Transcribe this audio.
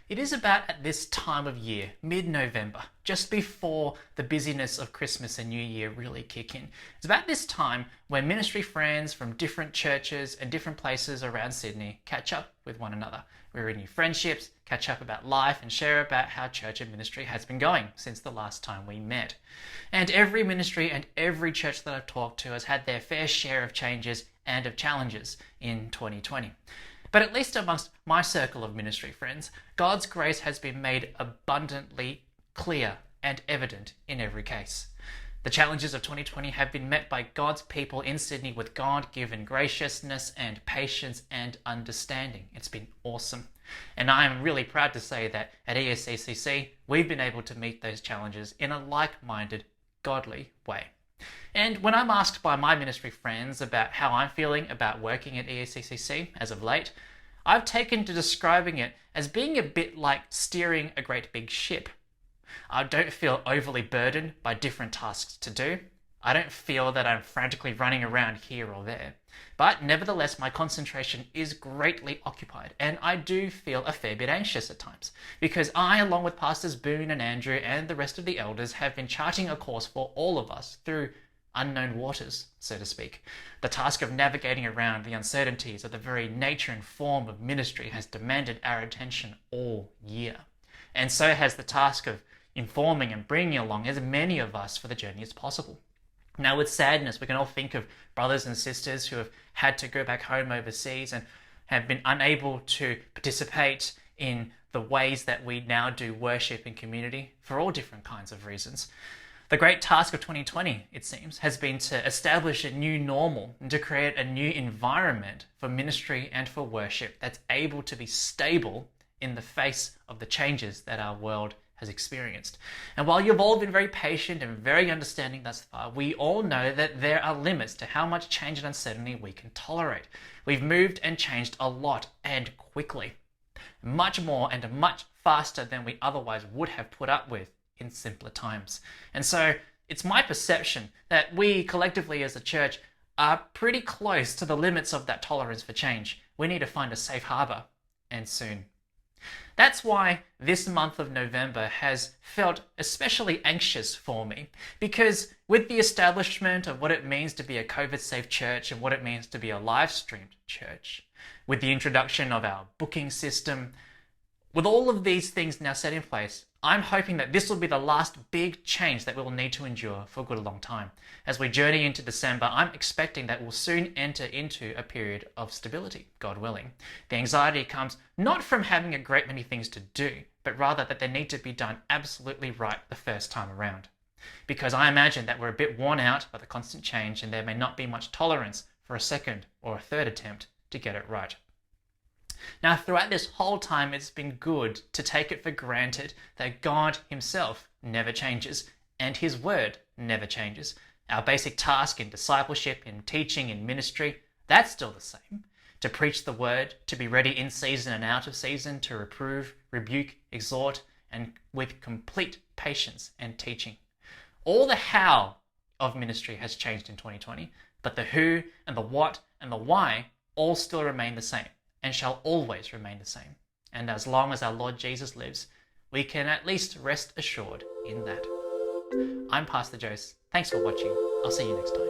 It is about at this time of year, mid-November, just before the busyness of Christmas and New Year really kick in. It's about this time when ministry friends from different churches and different places around Sydney catch up with one another. We renew friendships, catch up about life, and share about how church and ministry has been going since the last time we met. And every ministry and every church that I've talked to has had their fair share of changes and of challenges in 2020. But at least amongst my circle of ministry friends, God's grace has been made abundantly clear and evident in every case. The challenges of 2020 have been met by God's people in Sydney with God-given graciousness and patience and understanding. It's been awesome. And I am really proud to say that at ESCCC, we've been able to meet those challenges in a like-minded, godly way. And when I'm asked by my ministry friends about how I'm feeling about working at ESCCC as of late, I've taken to describing it as being a bit like steering a great big ship. I don't feel overly burdened by different tasks to do. I don't feel that I'm frantically running around here or there. But nevertheless, my concentration is greatly occupied, and I do feel a fair bit anxious at times, because I, along with Pastors Boone and Andrew and the rest of the elders, have been charting a course for all of us through unknown waters, so to speak. The task of navigating around the uncertainties of the very nature and form of ministry has demanded our attention all year. And so has the task of informing and bringing along as many of us for the journey as possible. Now, with sadness, we can all think of brothers and sisters who have had to go back home overseas and have been unable to participate in the ways that we now do worship and community for all different kinds of reasons. The great task of 2020, it seems, has been to establish a new normal and to create a new environment for ministry and for worship that's able to be stable in the face of the changes that our world has experienced. And while you've all been very patient and very understanding thus far, we all know that there are limits to how much change and uncertainty we can tolerate. We've moved and changed a lot and quickly. Much more and much faster than we otherwise would have put up with in simpler times. And so it's my perception that we collectively as a church are pretty close to the limits of that tolerance for change. We need to find a safe harbor, and soon. That's why this month of November has felt especially anxious for me, because with the establishment of what it means to be a COVID-safe church and what it means to be a live-streamed church, with the introduction of our booking system, with all of these things now set in place, I'm hoping that this will be the last big change that we will need to endure for a good long time. As we journey into December, I'm expecting that we'll soon enter into a period of stability, God willing. The anxiety comes not from having a great many things to do, but rather that they need to be done absolutely right the first time around. Because I imagine that we're a bit worn out by the constant change, and there may not be much tolerance for a second or a third attempt to get it right. Now, throughout this whole time, it's been good to take it for granted that God himself never changes and his word never changes. Our basic task in discipleship, in teaching, in ministry, that's still the same. To preach the word, to be ready in season and out of season, to reprove, rebuke, exhort, and with complete patience and teaching. All the how of ministry has changed in 2020, but the who and the what and the why all still remain the same, and shall always remain the same. And as long as our Lord Jesus lives, we can at least rest assured in that. I'm Pastor Jose. Thanks for watching. I'll see you next time.